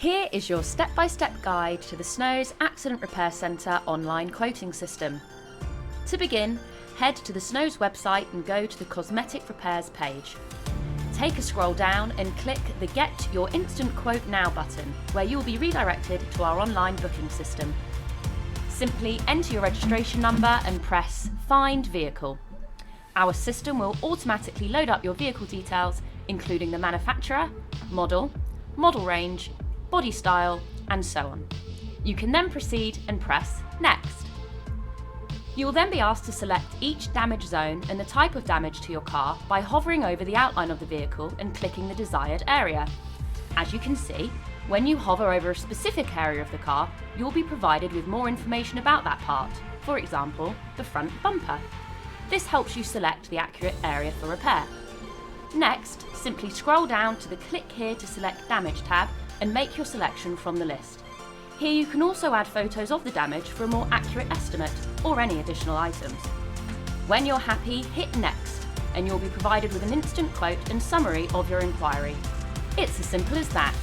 Here is your step-by-step guide to the Snow's Accident Repair Centre online quoting system. To begin, head to the Snow's website and go to the Cosmetic Repairs page. Take a scroll down and click the Get Your Instant Quote Now button, where you will be redirected to our online booking system. Simply enter your registration number and press Find Vehicle. Our system will automatically load up your vehicle details, including the manufacturer, model range, body style, and so on. You can then proceed and press Next. You will then be asked to select each damage zone and the type of damage to your car by hovering over the outline of the vehicle and clicking the desired area. As you can see, when you hover over a specific area of the car, you'll be provided with more information about that part, for example, the front bumper. This helps you select the accurate area for repair. Next, simply scroll down to the Click Here to Select Damage tab and make your selection from the list. Here you can also add photos of the damage for a more accurate estimate or any additional items. When you're happy, hit Next and you'll be provided with an instant quote and summary of your inquiry. It's as simple as that.